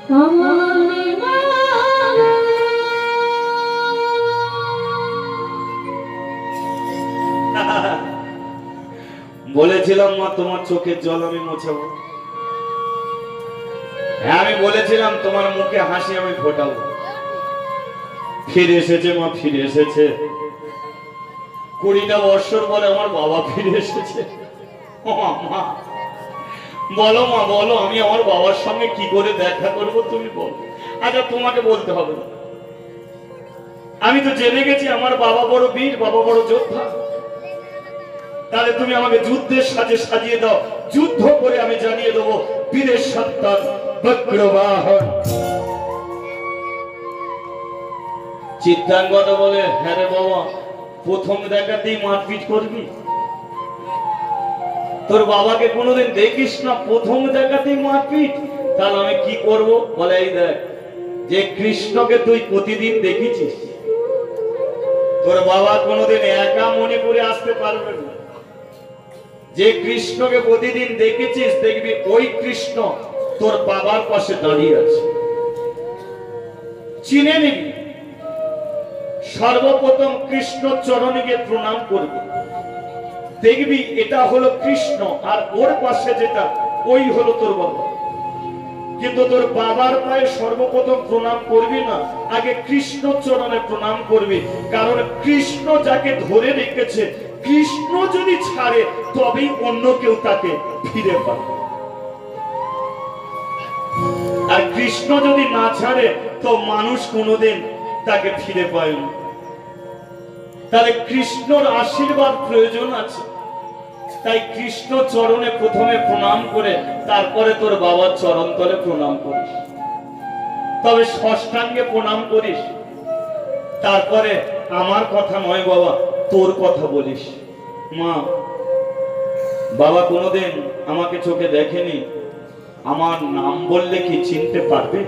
বলেছিলাম মা তোমার চোখের জল আমি মোছাবো, হ্যাঁ আমি বলেছিলাম তোমার মুখে হাসি আমি ফোটাবো। ফিরে এসেছে মা, ফিরে এসেছে। 20টা বছর পরে আমার বাবা ফিরে এসেছে। মা বলো মা বলো, আমি আমার বাবার সঙ্গে কি করে দেখা করবো তুমি বলো। আচ্ছা তোমাকে বলতে হবে না, আমি তো জেনে গেছি আমার বাবা বড় বীর, বাবা বড় যোদ্ধা। তাহলে তুমি আমাকে যুদ্ধের সাজে সাজিয়ে দাও, যুদ্ধ করে আমি জানিয়ে দেবো বীরের সন্তান বক্রবাহন। চিত্রাঙ্গদা বলে, হ্যাঁ রে বাবা, প্রথম দেখাতেই মারপিট করবি? তোর বাবাকে কোনোদিন দেখিস না, প্রথম দেখাতেই মারপিট? তাহলে আমি কি করব? বলে এই দেখ, যে কৃষ্ণকে তুই প্রতিদিন দেখেছিস, তোর বাবা কোনোদিন একা মনে করে আসতে পারবে না। যে কৃষ্ণকে প্রতিদিন দেখেছিস, দেখবি ওই কৃষ্ণ তোর বাবার পাশে দাঁড়িয়ে আছে। চিনে নিবি। সর্বপ্রথম কৃষ্ণ চরণে গিয়ে প্রণাম করবি, দেখবি এটা হলো কৃষ্ণ, আর ওর পাশে যেটা ওই হলো তোর বাবা। কিন্তু তোর বাবার পায়ে সর্বপ্রথম প্রণাম করবি না, আগে কৃষ্ণ চরণে প্রণাম করবি। কারণ কৃষ্ণ যাকে ধরে রেখেছে, কৃষ্ণ যদি ছাড়ে তবেই অন্য কেউ তাকে ফিরে পাবে। আর কৃষ্ণ যদি না ছাড়ে তো মানুষ কোনোদিন তাকে ফিরে পায় না। তাহলে কৃষ্ণর আশীর্বাদ প্রয়োজন আছে। তাই কৃষ্ণ চরণে প্রথমে প্রণাম করে তারপরে তোর বাবার চরণ তলে প্রণাম করিস। তবে ষষ্ঠাঙ্গে প্রণাম করিস, তারপরে আমার কথা নয় বাবা, তোর কথা বলিস। মা, বাবা কোনোদিন আমাকে চোখে দেখেনি, আমার নাম বললে কি চিনতে পারবে?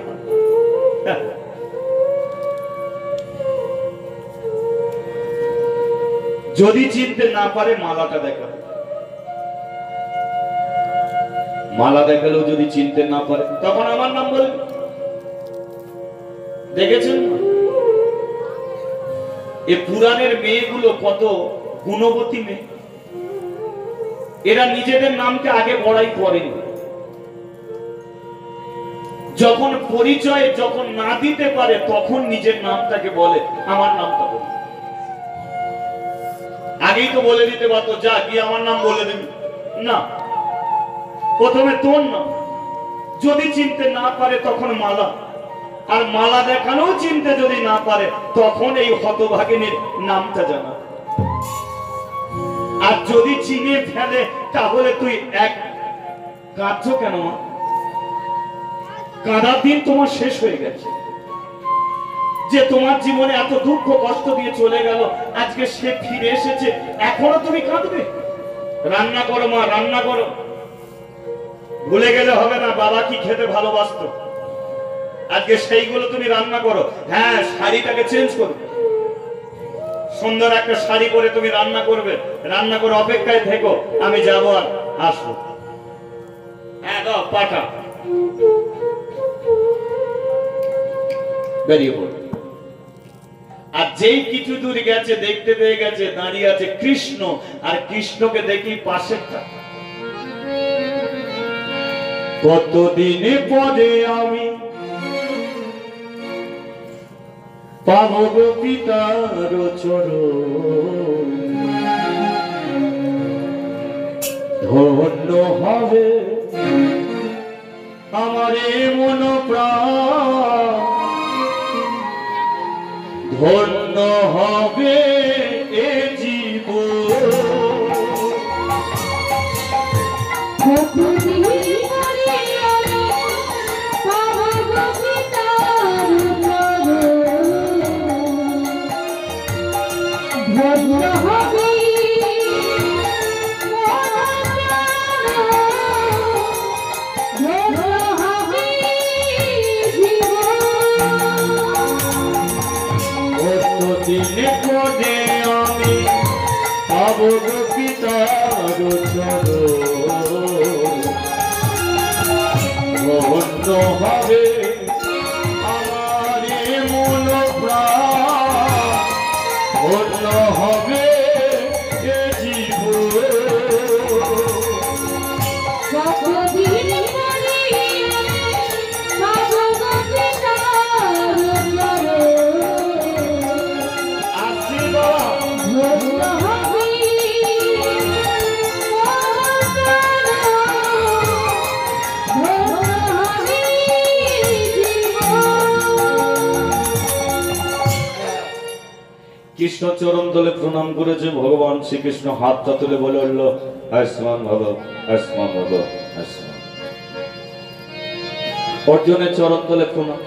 যদি চিনতে না পারে মালাটা দেখাবে, মালা দেখালেও যদি চিনতে না পারে তখন আমার নাম বলবে। দেখেছেন এ পুরাণের মেয়েগুলো কত গুণবতী মেয়ে, এরা নিজেদের নামকে আগে বড়াই করেনি। যখন পরিচয় যখন না দিতে পারে তখন নিজের নামটাকে বলে, আমার নামটা বলে। আগেই তো বলে দিতে পারতো, যা গিয়ে আমার নাম বলে দিবি না, প্রথমে তোর নাম। যদি চিনতে না পারে তখন মালা, আর মালা দেখানো চিনতে যদি না পারে তখন এই হতভাগিনীর নামটা জানা। আর যদি চিনে ফেলে তাহলে তুই এক কাঁদছ কেন মা? কাঁদার দিন তোমার শেষ হয়ে গেছে। যে তোমার জীবনে এত দুঃখ কষ্ট দিয়ে চলে গেল, আজকে সে ফিরে এসেছে, এখনো তুমি কাঁদবে? রান্না করো মা, রান্না করো। ভুলে গেলে হবে না বাবা কি খেতে ভালোবাসতো, আজকে সেইগুলো তুমি রান্না করো। হ্যাঁ, শাড়িটাকে চেঞ্জ করবে, সুন্দর একটা শাড়ি পরে তুমি রান্না করবে। রান্না করে অপেক্ষায় থেকো, আমি যাবো আর আসবো। হ্যাঁ দাও পাঠা, বেরিয়ে পড়ো। আর যেই কিছু দূর গেছে দেখতে পেয়ে গেছে দাঁড়িয়ে আছে কৃষ্ণ, আর কৃষ্ণকে দেখি পাশেরটা। কতদিন পরে আমি পাবো গো পিতার চরণ, ধন্য হবে আমার মন প্রাণ, ধন্য হবে এ জীবন। দিনে পদে আমি পাবো গো পিতার চরণ, ধন্য হবে কৃষ্ণ চরণ তলে প্রণাম করেছে। ভগবান শ্রীকৃষ্ণ হাতটা তুলে বলে উঠল, আয়ুষ্মান ভব, আয়ুষ্মান ভব, আয়ুষ্মান। অর্জুনের চরণ তলে প্রণাম,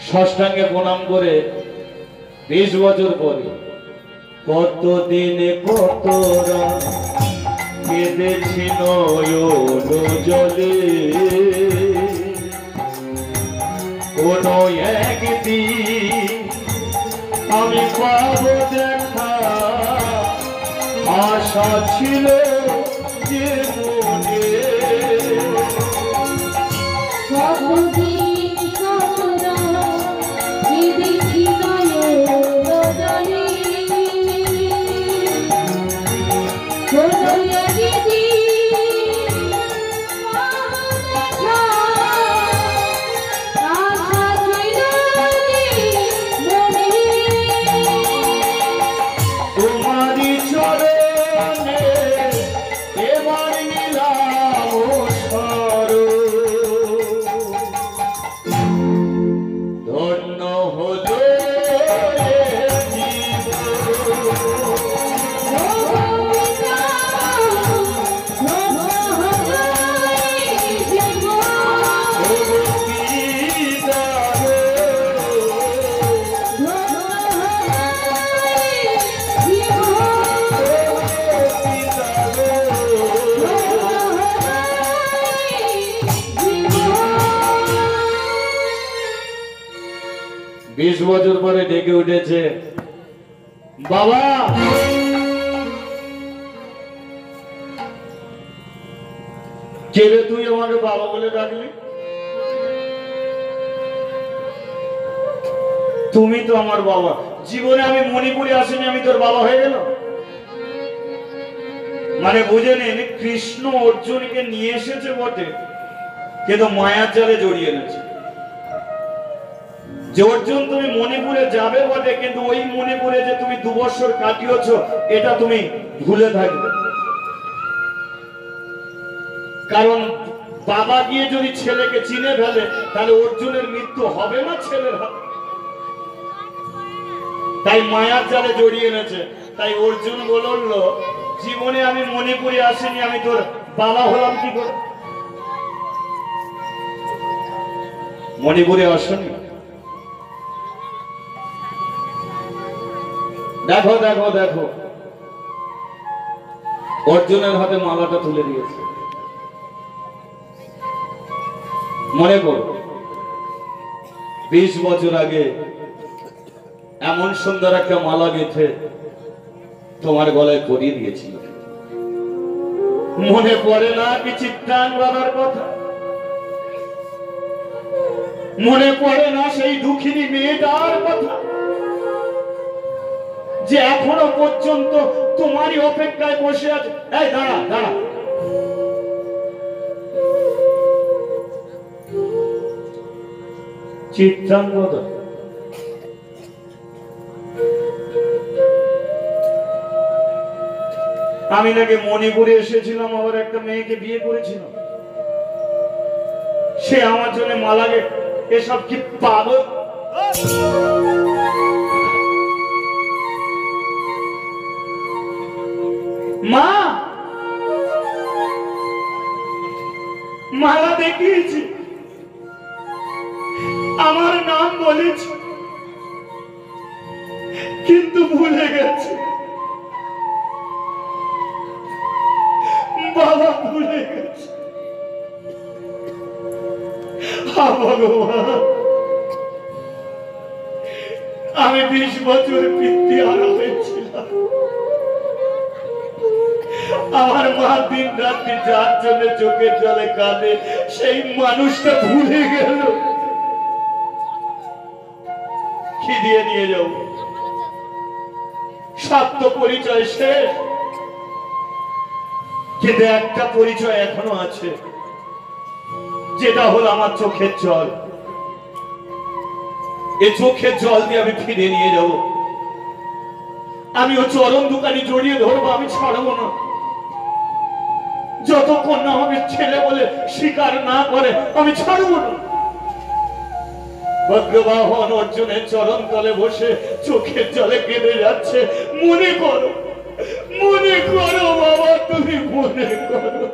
ষষ্ঠাঙ্গে প্রণাম করে 20 বছর পরে কতদিনে কতরা কেঁদেছি নয়ন জলে, কোন একদিন আমি পাবো দেখা, আশা ছিল যে মনে। কতদিন কতরা কেঁদেছি নয়ন জলে, কোন একদিন পাবো দেখা, আশা ছিল যে মনে। তোমারি চরণে এবার নিলাম শরণ, ধন্য হলো এ জীবন। 20 বছর পরে ডেকে উঠেছে, বাবা কে রে তুই আমাকে বাবা বলে ডাকলি? তুমি তো আমার বাবা। জীবনে আমি মণিপুরে আসিনি, আমি তোর বাবা হয়ে গেল? মানে বুঝে নিন, কৃষ্ণ অর্জুনকে নিয়ে এসেছে বটে, কিন্তু মায়ার জালে জড়িয়ে এনেছে। যে অর্জুন তুমি মণিপুরে যাবে বটে, কিন্তু ওই মণিপুরে যে তুমি 2 বছর কাটিয়েছ এটা তুমি ভুলে থাকবে। কারণ বাবা গিয়ে যদি ছেলেকে চিনে ফেলে তাহলে অর্জুনের মৃত্যু হবে না ছেলের হাতে। তাই মায়ার জালে জড়িয়ে এনেছে। তাই অর্জুন বলল, জীবনে আমি মণিপুরে আসিনি, আমি তোর বাবা হলাম কি করে? মণিপুরে আসনি? দেখো দেখো দেখো, অর্জুনের হাতে মালাটা তুলে দিয়েছে। মনে কর 20 বছর আগে এমন সুন্দর একটা মালা গেঁথে তোমার গলায় পরিয়ে দিয়েছিল। মনে পড়ে না কি চিত্রান বাবার কথা? মনে পড়ে না সেই দুঃখিনী মেয়েটার কথা, যে এখনো পর্যন্ত তোমারই অপেক্ষায় বসে আছে? এই দাঁড়া দাঁড়া, চিত্রাঙ্গদা, আমি নাকি মণিপুরে এসেছিলাম, আবার একটা মেয়েকে বিয়ে করেছিলাম, সে আমার জন্য মালাগে। এসব কি পাগল? মা মালা দেখিয়েছি, আমার নাম বলেছি, কিন্তু ভুলে গেছে। বাবা ভুলে গেছে। ভগবান, আমি 20 বছর পিতৃহারা হয়েছিলাম। আমার মা দিন রাত্রি যার জন্য চোখের জলে কাঁদে, সেই মানুষটা ভুলে গেল। কি দিয়ে নিয়ে যাও? সত্য পরিচয় শেষ, কিন্তু একটা পরিচয় এখনো আছে, যেটা হলো আমার চোখের জল। এই চোখের জল দিয়ে আমি ফিরে নিয়ে যাব। আমি ও চরণ দোকানি জড়িয়ে ধরবো, আমি ছাড়বো না। যতক্ষণ না আমাকে ছেলে বলে স্বীকার না করে আমি ছাড়বো না। বজ্রবাহন অর্জুনের চরণ তলে বসে চোখের জলে কেঁদে যাচ্ছে। মনে করো বাবা, তুমি মনে করো।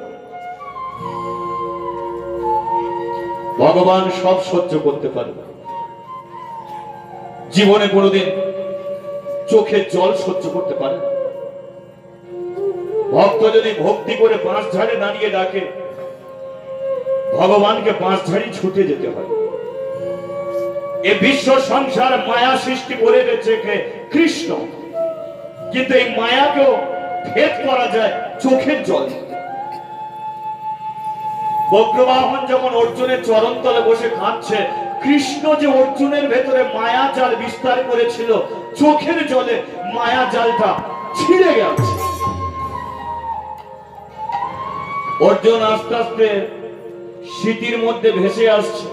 ভগবান সব সহ্য করতে পারে, জীবনে কোনোদিন চোখের জল সহ্য করতে পারে না। ভক্ত যদি ভক্তি করে বাঁশ ঝাড়ে দাঁড়িয়ে ডাকে, ভগবানকে বাঁশ ঝাড়ি ছুটে যেতে হয়। এ বিশ্ব সংসার মায়া সৃষ্টি করে গেছে কৃষ্ণ, কিন্তু এই মায়াকেও ভেদ করা যায় চোখের জল। বজ্রবাহন যখন অর্জুনের চরণ তলে বসে কাঁদছে, কৃষ্ণ যে অর্জুনের ভেতরে মায়া জাল বিস্তার করেছিল, চোখের জলে মায়া জালটা ছিঁড়ে গেছে। অর্জুন আস্তে আস্তে স্মৃতির মধ্যে ভেসে আসছে।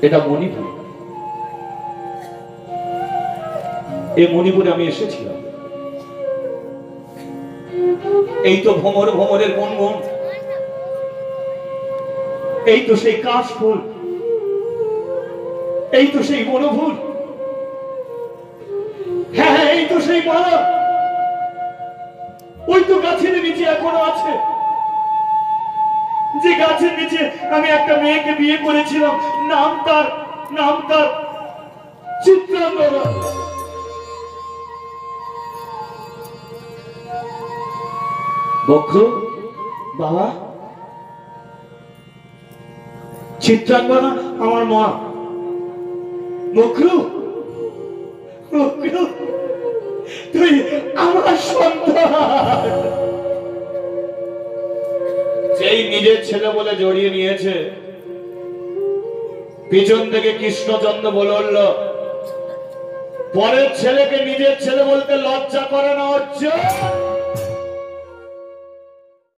এটা মণিপুর, এই মণিপুরে আমি এসেছিলাম। এই তো ভ্রমরের গুনগুন, এই তো সেই কাশ ফুল, এই তো সেই বনফুল, হ্যাঁ এই তো সেই মালা, ওই তো গাছের নিচে এখনো আছে, যে গাছের নিচে আমি একটা মেয়েকে বিয়ে করেছিলাম, নাম তার চিত্রাঙ্গনা। বক্র বাবা, চিত্রাঙ্গনা আমার মা। বক্র তুই আমার সন্তান। যেই নিজের ছেলে বলে জড়িয়ে নিয়েছে, পিছন থেকে কৃষ্ণচন্দ্র বলে উঠল, পরের ছেলেকে নিজের ছেলে বলতে লজ্জা করে না অর্জুন?